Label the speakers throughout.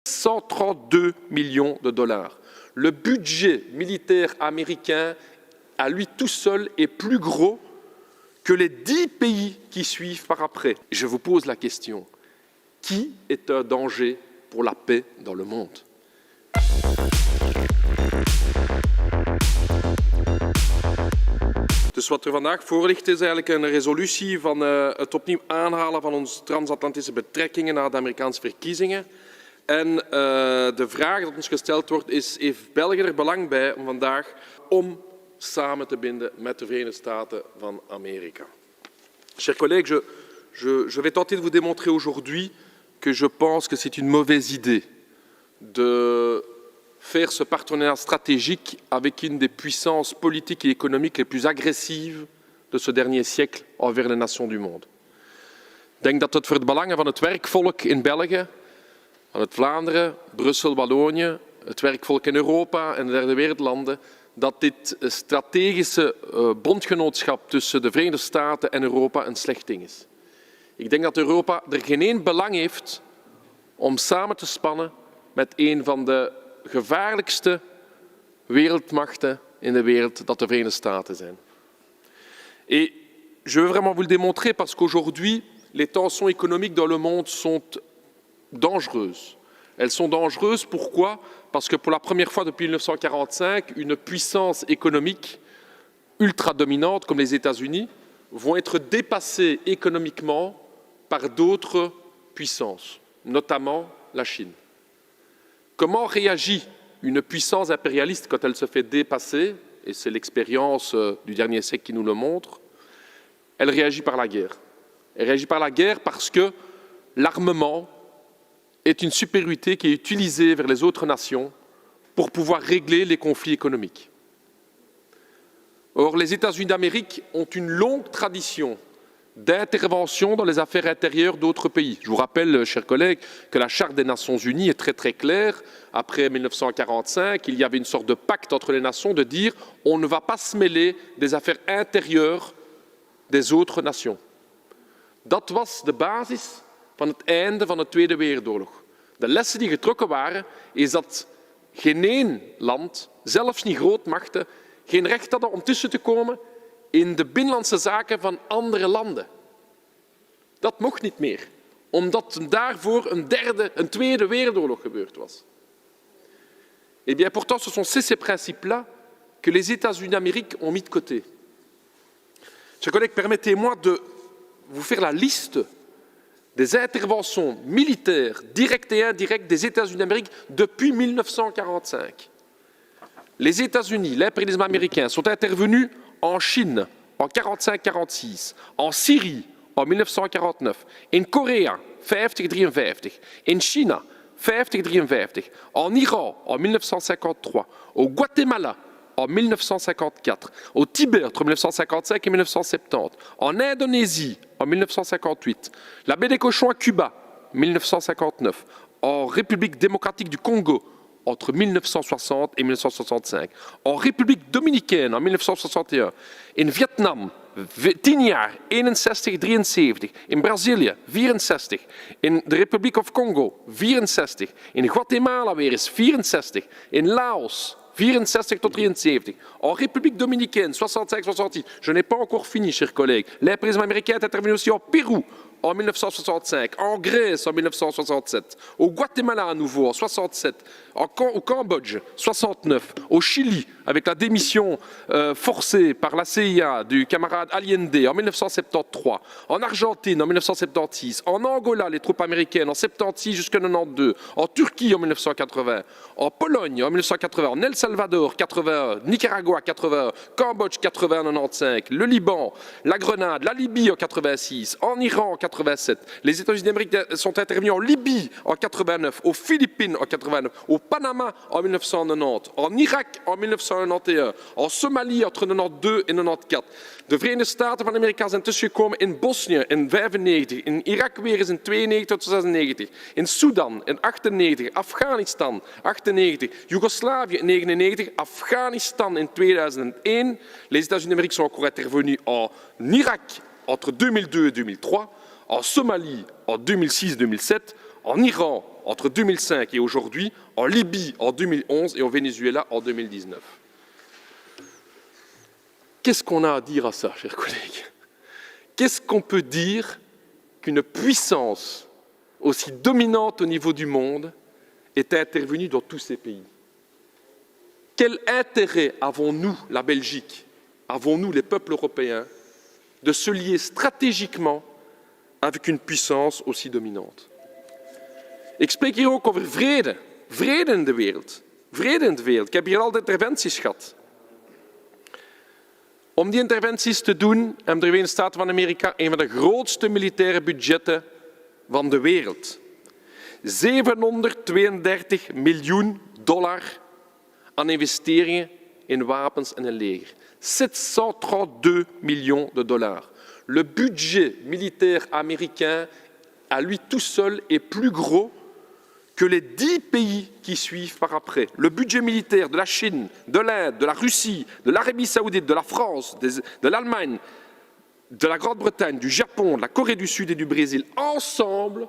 Speaker 1: 132 millions de dollars. Le budget militaire américain, à lui tout seul, est plus gros que les 10 pays qui suivent par après. Je vous pose la question, qui est un danger pour la paix dans le monde? Dus wat er vandaag voor ligt is eigenlijk een resolutie van het opnieuw aanhalen van onze transatlantische betrekkingen na de Amerikaanse verkiezingen. En de vraag dat ons gesteld wordt is, heeft België er belang bij om vandaag om samen te binden met de Verenigde Staten van Amerika? Chers collègues, je vais tenter de vous démontrer aujourd'hui que je pense que c'est une mauvaise idée de faire ce partenariat stratégique avec une des puissances politiques et économiques les plus agressives de ce dernier siècle envers les nations du monde. Ik denk dat het voor het belangen van het werkvolk in België, van het Vlaanderen, Brussel, Wallonië, het werkvolk in Europa en de derde wereldlanden, dat dit strategische bondgenootschap tussen de Verenigde Staten en Europa een slecht ding is. Ik denk dat Europa er geen één belang heeft om samen te spannen met een van de gevaarlijkste wereldmachten in de wereld, dat de Verenigde Staten zijn. Et je veux vraiment vous le démontrer parce qu'aujourd'hui, les tensions économiques dans le monde sont dangereuses. Elles sont dangereuses, pourquoi? Parce que pour la première fois depuis 1945, une puissance économique ultra dominante comme les États-Unis vont être dépassées économiquement par d'autres puissances, notamment la Chine. Comment réagit une puissance impérialiste quand elle se fait dépasser? Et c'est l'expérience du dernier siècle qui nous le montre. Elle réagit par la guerre. Elle réagit par la guerre parce que l'armement est une supériorité qui est utilisée vers les autres nations pour pouvoir régler les conflits économiques. Or, les États-Unis d'Amérique ont une longue tradition d'intervention dans les affaires intérieures d'autres pays. Je vous rappelle, chers collègues, que la Charte des Nations Unies est très très claire. Après 1945, il y avait une sorte de pacte entre les nations de dire on ne va pas se mêler des affaires intérieures des autres nations. Dat was de basis van het einde van de Tweede Wereldoorlog. De lessen die getrokken waren, is dat geen één land, zelfs niet grootmachten, geen recht hadden om tussen te komen in de binnenlandse zaken van andere landen. Dat mocht niet meer, omdat daarvoor een Tweede Wereldoorlog gebeurd was. Eh bien, pourtant, ce sont ces principes-là que les États-Unis d'Amérique ont mis de côté. Chers collègues, permettez-moi de vous faire la liste des interventions militaires directes et indirectes des États-Unis d'Amérique depuis 1945. Les États-Unis, l'impérialisme américain, sont intervenus en Chine en 1945-1946, en Syrie en 1949, in Korea 1950-1953, in China 1950-1953, en Iran en 1953, au Guatemala en 1954, au Tibet entre 1955 et 1970, en Indonésie en 1958, la baie des Cochons à Cuba 1959, en République démocratique du Congo entre 1960 et 1965, en République dominicaine en 1961, in Vietnam 10 jaar 61-73, in Brazilië 64, in de Republiek of Congo 64, in Guatemala weer eens 64, in Laos 64 tot 73, en République dominicaine 65-66. Je n'ai pas encore fini, chers collègues. L'impérialisme américain est intervenu aussi en Pérou en 1965, en Grèce en 1967, au Guatemala à nouveau en 67, au Cambodge 69, au Chili avec la démission forcée par la CIA du camarade Allende en 1973, en Argentine en 1976, en Angola les troupes américaines en 76 jusqu'en 92, en Turquie en 1980, en Pologne en 1980, en El Salvador 81, Nicaragua 81, Cambodge 80 en 95, le Liban, la Grenade, la Libye en 86, en Iran en 87. Les États-Unis d'Amérique sont intervenus en Libye en 89, aux Philippines en 89, au Panama en 1990, en Irak en 1991, en Somalie entre 92 en 94. De Verenigde Staten van Amerika zijn tussengekomen in Bosnië in 95, in Irak weer eens in 92 tot 96, in Sudan in 98, Afghanistan 98, Joegoslavië in 99, Afghanistan in 2001. Les États-Unis d'Amérique sont encore intervenus en Irak entre 2002 et 2003, en Somalie en 2006-2007, en Iran entre 2005 et aujourd'hui, en Libye en 2011 et au Venezuela en 2019. Qu'est-ce qu'on a à dire à ça, chers collègues? Qu'est-ce qu'on peut dire qu'une puissance aussi dominante au niveau du monde est intervenue dans tous ces pays? Quel intérêt avons-nous, la Belgique, avons-nous, les peuples européens, de se lier stratégiquement avec une puissance aussi dominante? Ik spreek hier ook over vrede. Vrede in de wereld. Vrede in de wereld. Ik heb hier al de interventies gehad. Om die interventies te doen hebben de Verenigde Staten van Amerika een van de grootste militaire budgetten van de wereld. $732 miljoen aan investeringen in wapens en een leger. 732 millions de dollars. Le budget militaire américain, à lui tout seul, est plus gros que les 10 pays qui suivent par après. Le budget militaire de la Chine, de l'Inde, de la Russie, de l'Arabie saoudite, de la France, de l'Allemagne, de la Grande-Bretagne, du Japon, de la Corée du Sud et du Brésil, ensemble,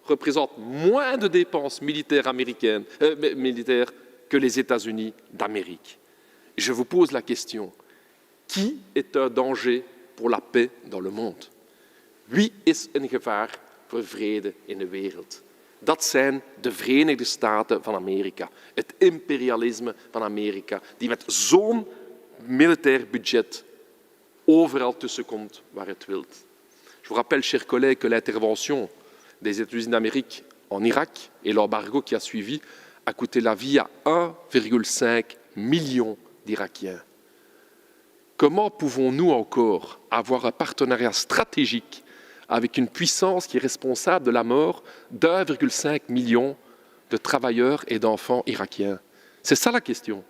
Speaker 1: représentent moins de dépenses militaires américaines, militaires que les États-Unis d'Amérique. Je vous pose la question, qui est un danger pour la paix dans le monde? Wie is een gevaar voor vrede in de wereld? Dat zijn de Verenigde Staten van Amerika, het imperialisme van Amerika, die met zo'n militair budget overal tussenkomt waar het wilt. Je vous rappelle, chers collègues, que l'intervention des États-Unis d'Amérique en Irak et l'embargo qui a suivi a coûté la vie à 1,5 million d'Irakiens. Comment pouvons-nous encore avoir un partenariat stratégique avec une puissance qui est responsable de la mort d'1,5 million de travailleurs et d'enfants irakiens? C'est ça la question.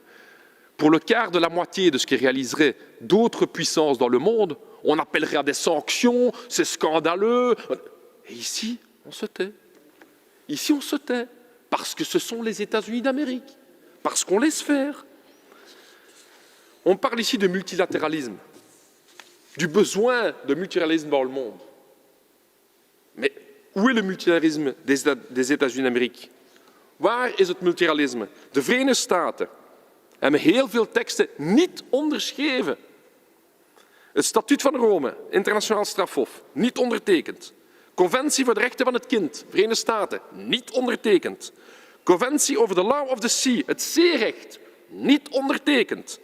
Speaker 1: Pour le quart de la moitié de ce qui réaliserait d'autres puissances dans le monde, on appellerait à des sanctions, c'est scandaleux. Et ici, on se tait. Ici, on se tait, parce que ce sont les États-Unis d'Amérique, parce qu'on laisse faire. On parle ici de multilatéralisme, du besoin de multilatéralisme dans le monde. Mais où est le multilatéralisme des États-Unis d'Amérique? Waar is het multilatéralisme? De Verenigde Staten hebben heel veel teksten niet onderschreven. Het Statuut van Rome, internationaal strafhof, niet ondertekend. Conventie voor de rechten van het kind, Verenigde Staten, niet ondertekend. Conventie over the law of the sea, het zeerecht, niet ondertekend.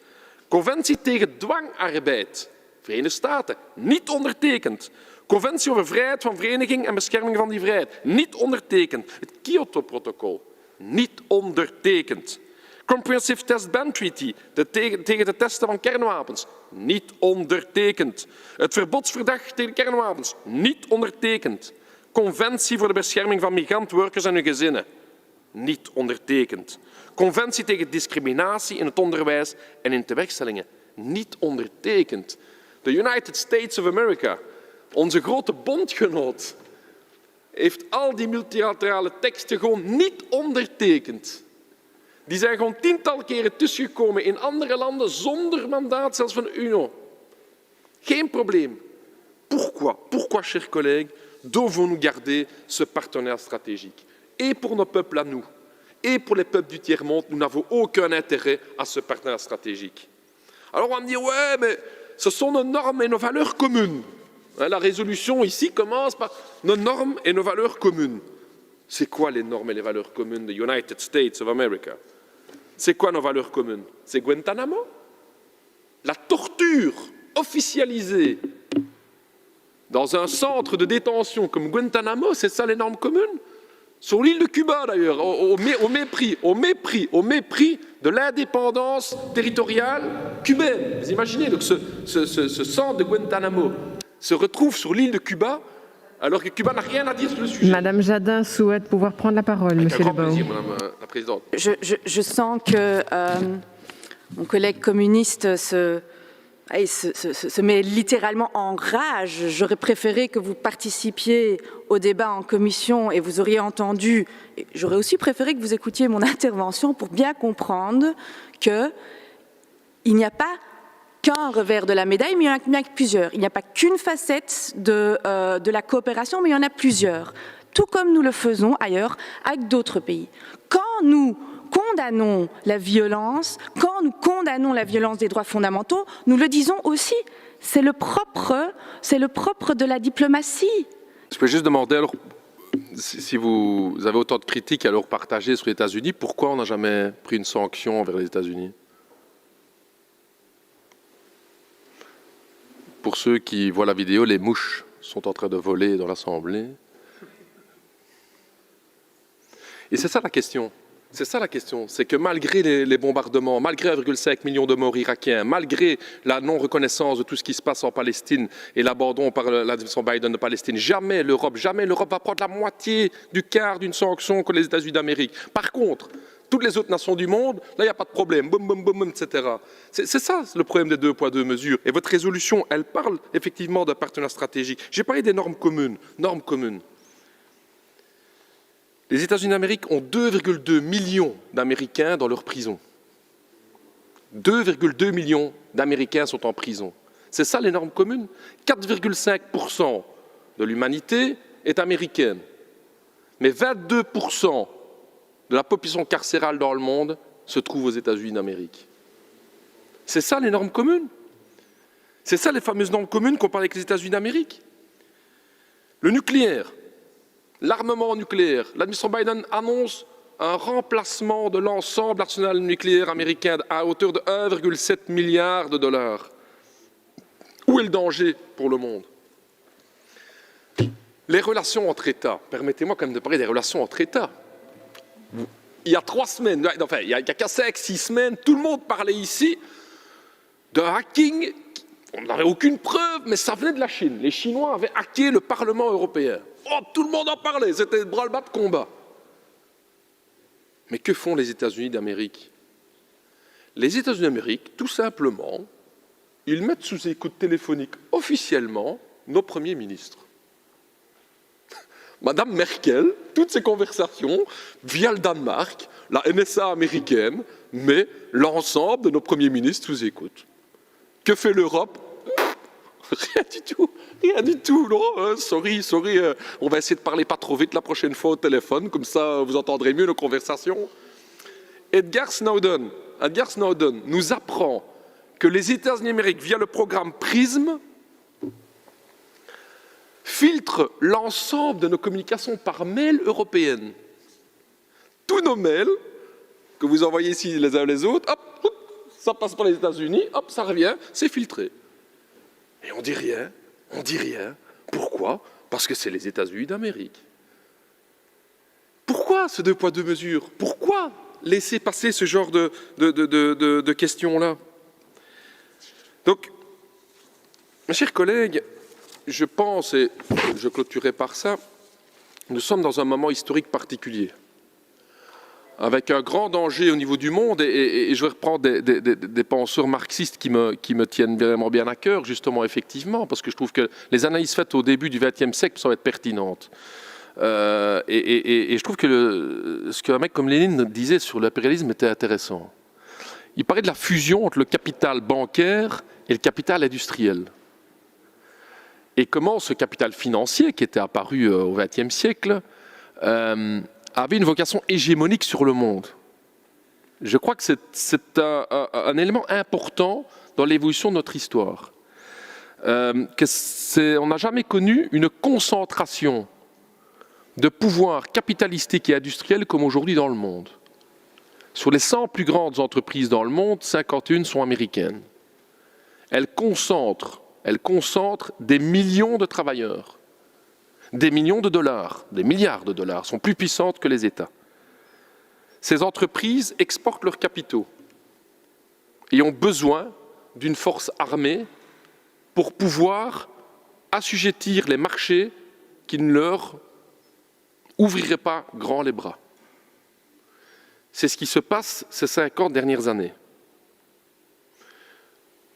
Speaker 1: Conventie tegen dwangarbeid, Verenigde Staten, niet ondertekend. Conventie over vrijheid van vereniging en bescherming van die vrijheid, niet ondertekend. Het Kyoto-protocol, niet ondertekend. Comprehensive Test Ban Treaty, tegen de testen van kernwapens, niet ondertekend. Het verbodsverdrag tegen kernwapens, niet ondertekend. Conventie voor de bescherming van migrantwerkers en hun gezinnen, niet ondertekend. Conventie tegen discriminatie in het onderwijs en in tewerkstellingen, niet ondertekend. De United States of America, onze grote bondgenoot, heeft al die multilaterale teksten gewoon niet ondertekend. Die zijn gewoon tientallen keren tussengekomen in andere landen zonder mandaat, zelfs van de UNO. Geen probleem. Pourquoi? Pourquoi, chers collègues, devons-nous garder ce partenariat stratégique? Et pour nos peuples à nous, et pour les peuples du tiers-monde, nous n'avons aucun intérêt à ce partenariat stratégique. Alors on va me dire, ouais, mais ce sont nos normes et nos valeurs communes. La résolution ici commence par nos normes et nos valeurs communes. C'est quoi les normes et les valeurs communes des United States of America? C'est quoi nos valeurs communes? C'est Guantanamo? La torture officialisée dans un centre de détention comme Guantanamo, c'est ça les normes communes? Sur l'île de Cuba d'ailleurs, au mépris de l'indépendance territoriale cubaine. Vous imaginez donc ce centre de Guantanamo se retrouve sur l'île de Cuba, alors que Cuba n'a rien à dire sur le sujet.
Speaker 2: Madame Jadin souhaite pouvoir prendre la parole, Monsieur Lebaud.
Speaker 1: Avec un grand plaisir, Madame la Présidente.
Speaker 3: Je sens que mon collègue communiste se met littéralement en rage. J'aurais préféré que vous participiez au débat en commission et vous auriez entendu. J'aurais aussi préféré que vous écoutiez mon intervention pour bien comprendre qu'il n'y a pas qu'un revers de la médaille, mais il y en a plusieurs. Il n'y a pas qu'une facette de la coopération, mais il y en a plusieurs. tout comme nous le faisons ailleurs avec d'autres pays. Quand nous condamnons la violence, quand nous condamnons la violence des droits fondamentaux, nous le disons aussi, c'est le propre de la diplomatie.
Speaker 1: Je peux juste demander, alors, si vous avez autant de critiques à leur partager sur les États-Unis, pourquoi on n'a jamais pris une sanction envers les États-Unis? Pour ceux qui voient la vidéo, les mouches sont en train de voler dans l'Assemblée. Et c'est ça la question. C'est ça la question. C'est que malgré les bombardements, malgré 1,5 million de morts irakiens, malgré la non-reconnaissance de tout ce qui se passe en Palestine et l'abandon par l'administration Biden de Palestine, jamais l'Europe va prendre la moitié du quart d'une sanction que les États-Unis d'Amérique. Par contre, toutes les autres nations du monde, là, il n'y a pas de problème, boum, boum, boum, etc. C'est ça le problème des 2 poids 2 mesures. Et votre résolution, elle parle effectivement d'un partenaire stratégique. J'ai parlé des normes communes. Les États-Unis d'Amérique ont 2,2 millions d'Américains dans leurs prisons. 2,2 millions d'Américains sont en prison. C'est ça les normes communes. 4,5% de l'humanité est américaine. Mais 22% de la population carcérale dans le monde se trouve aux États-Unis d'Amérique. C'est ça les normes communes. C'est ça les fameuses normes communes qu'on parle avec les États-Unis d'Amérique. Le nucléaire, l'armement nucléaire. L'administration Biden annonce un remplacement de l'ensemble de l'arsenal nucléaire américain à hauteur de 1,7 milliard de dollars. Où est le danger pour le monde? Les relations entre États. Permettez-moi quand même de parler des relations entre États. Il y a 3 semaines, enfin, il y a qu'à 5-6 semaines, tout le monde parlait ici d'un hacking. On n'avait aucune preuve, mais ça venait de la Chine. Les Chinois avaient hacké le Parlement européen. Oh, tout le monde en parlait, c'était bras-le-bas de combat. Mais que font les États-Unis d'Amérique? Les États-Unis d'Amérique, tout simplement, ils mettent sous écoute téléphonique officiellement nos premiers ministres. Madame Merkel, toutes ces conversations, via le Danemark, la NSA américaine, met l'ensemble de nos premiers ministres sous écoute. Que fait l'Europe? Rien du tout, non, sorry, on va essayer de parler pas trop vite la prochaine fois au téléphone, comme ça vous entendrez mieux nos conversations. Edward Snowden nous apprend que les États-Unis d'Amérique, via le programme PRISM, filtrent l'ensemble de nos communications par mail européennes. Tous nos mails, que vous envoyez ici les uns les autres, hop, ça passe par les États-Unis, hop, ça revient, c'est filtré. Et on dit rien. Pourquoi? Parce que c'est les États-Unis d'Amérique. Pourquoi ce 2 poids 2 mesures? Pourquoi laisser passer ce genre de questions-là? Donc, mes chers collègues, je pense, et je clôturerai par ça, nous sommes dans un moment historique particulier, avec un grand danger au niveau du monde, et je vais reprendre des penseurs marxistes qui me tiennent vraiment bien à cœur, justement, effectivement, parce que je trouve que les analyses faites au début du XXe siècle sont être pertinentes. Et je trouve que ce qu'un mec comme Lénine disait sur l'impérialisme était intéressant. Il parlait de la fusion entre le capital bancaire et le capital industriel. Et comment ce capital financier, qui était apparu au XXe siècle, avait une vocation hégémonique sur le monde. Je crois que c'est un élément important dans l'évolution de notre histoire. On n'a jamais connu une concentration de pouvoir capitalistique et industriel comme aujourd'hui dans le monde. Sur les 100 plus grandes entreprises dans le monde, 51 sont américaines. Elles concentrent des millions de travailleurs, des millions de dollars, des milliards de dollars, sont plus puissantes que les États. Ces entreprises exportent leurs capitaux et ont besoin d'une force armée pour pouvoir assujettir les marchés qui ne leur ouvriraient pas grand les bras. C'est ce qui se passe ces 50 dernières années.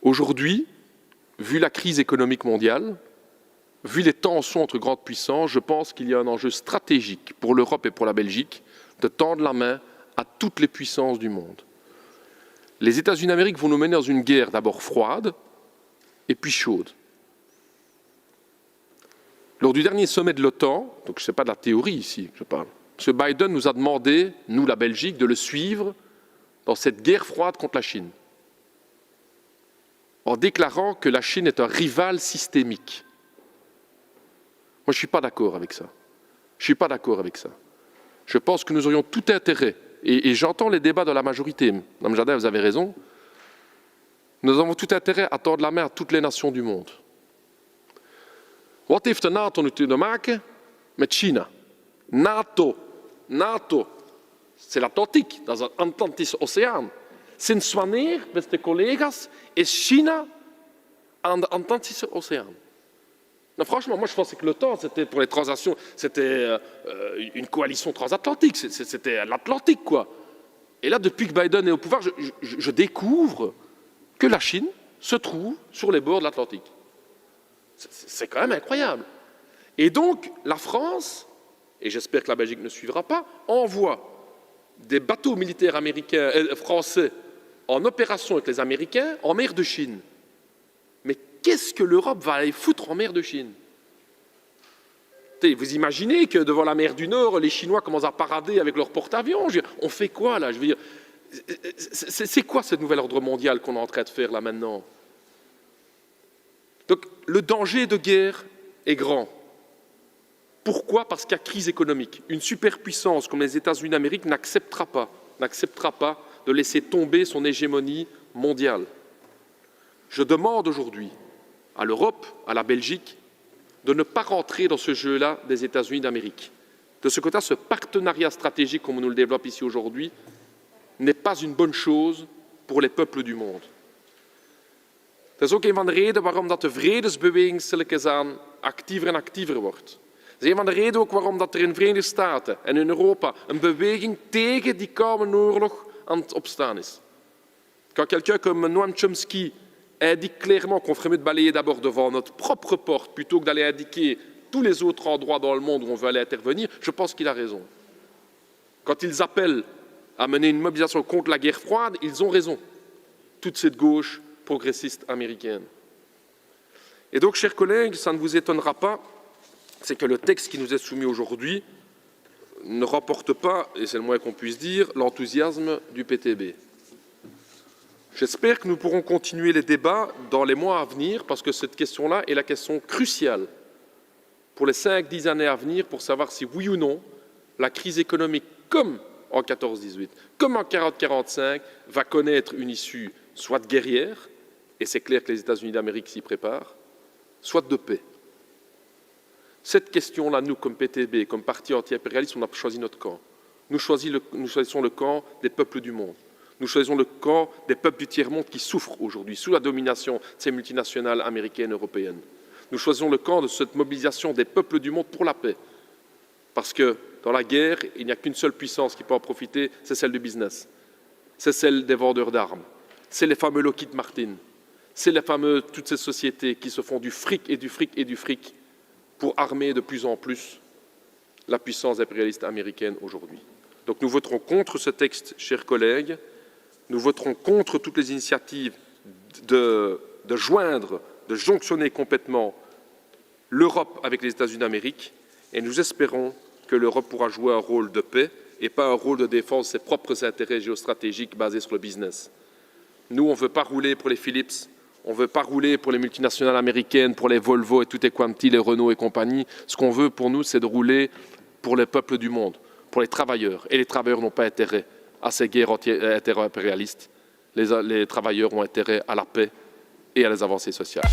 Speaker 1: Aujourd'hui, vu la crise économique mondiale, vu les tensions entre grandes puissances, je pense qu'il y a un enjeu stratégique pour l'Europe et pour la Belgique de tendre la main à toutes les puissances du monde. Les États-Unis d'Amérique vont nous mener dans une guerre d'abord froide et puis chaude. Lors du dernier sommet de l'OTAN, donc ce n'est pas de la théorie ici que je parle, M. Biden nous a demandé, nous la Belgique, de le suivre dans cette guerre froide contre la Chine, en déclarant que la Chine est un rival systémique. Moi, je ne suis pas d'accord avec ça. Je ne suis pas d'accord avec ça. Je pense que nous aurions tout intérêt, et j'entends les débats de la majorité, Mme Jadin, vous avez raison, nous avons tout intérêt à tendre la main à toutes les nations du monde. Wat heeft de NATO nu te maken met China? NATO, c'est l'Atlantique, dat is een Atlantische Oceaan. Sinds wanneer, beste collega's, is China aan de Atlantische Oceaan? Non, franchement, moi je pensais que l'OTAN, c'était pour les transactions, c'était une coalition transatlantique, c'était l'Atlantique, quoi. Et là, depuis que Biden est au pouvoir, je découvre que la Chine se trouve sur les bords de l'Atlantique. C'est quand même incroyable. Et donc, la France, et j'espère que la Belgique ne suivra pas, envoie des bateaux militaires américains, français en opération avec les Américains en mer de Chine. Mais qu'est-ce que l'Europe va aller foutre en mer de Chine? Vous imaginez que devant la mer du Nord, les Chinois commencent à parader avec leurs porte-avions? On fait quoi là? Je veux dire, c'est quoi ce nouvel ordre mondial qu'on est en train de faire là maintenant? Donc le danger de guerre est grand. Pourquoi? Parce qu'il y a crise économique. Une superpuissance comme les États-Unis d'Amérique n'acceptera pas de laisser tomber son hégémonie mondiale. Je demande aujourd'hui à l'Europe, à la Belgique, de ne pas rentrer dans ce jeu-là des États-Unis d'Amérique. De ce côté, ce partenariat stratégique, comme on nous le développe ici aujourd'hui, n'est pas une bonne chose pour les peuples du monde. Dat is ook een van de redenen waarom dat de vredesbeweging stilletjes aan actiever en actiever wordt. Dat is een van de redenen ook waarom dat er in de Verenigde Staten en in Europa een beweging tegen die koude oorlog aan het opstaan is. Quand quelqu'un comme Noam Chomsky indique clairement qu'on ferait mieux de balayer d'abord devant notre propre porte plutôt que d'aller indiquer tous les autres endroits dans le monde où on veut aller intervenir, je pense qu'il a raison. Quand ils appellent à mener une mobilisation contre la guerre froide, ils ont raison. Toute cette gauche progressiste américaine. Et donc, chers collègues, ça ne vous étonnera pas, c'est que le texte qui nous est soumis aujourd'hui ne remporte pas, et c'est le moins qu'on puisse dire, l'enthousiasme du PTB. J'espère que nous pourrons continuer les débats dans les mois à venir, parce que cette question-là est la question cruciale pour les 5-10 années à venir, pour savoir si, oui ou non, la crise économique, comme en 14-18, comme en 40-45, va connaître une issue soit guerrière, et c'est clair que les États-Unis d'Amérique s'y préparent, soit de paix. Cette question-là, nous, comme PTB, comme parti anti-impérialiste, on a choisi notre camp. Nous choisissons le camp des peuples du monde. Nous choisissons le camp des peuples du tiers-monde qui souffrent aujourd'hui sous la domination de ces multinationales américaines et européennes. Nous choisissons le camp de cette mobilisation des peuples du monde pour la paix. Parce que dans la guerre, il n'y a qu'une seule puissance qui peut en profiter, c'est celle du business. C'est celle des vendeurs d'armes. C'est les fameux Lockheed Martin. C'est toutes ces sociétés qui se font du fric et du fric et du fric pour armer de plus en plus la puissance impérialiste américaine aujourd'hui. Donc nous voterons contre ce texte, chers collègues. Nous voterons contre toutes les initiatives de jonctionner complètement l'Europe avec les États-Unis d'Amérique. Et nous espérons que l'Europe pourra jouer un rôle de paix et pas un rôle de défense de ses propres intérêts géostratégiques basés sur le business. Nous, on ne veut pas rouler pour les Philips, on ne veut pas rouler pour les multinationales américaines, pour les Volvo et tout et quanti, les Renault et compagnie. Ce qu'on veut pour nous, c'est de rouler pour les peuples du monde, pour les travailleurs. Et les travailleurs n'ont pas intérêt à ces guerres inter-impérialistes. Les travailleurs ont intérêt à la paix et à les avancées sociales.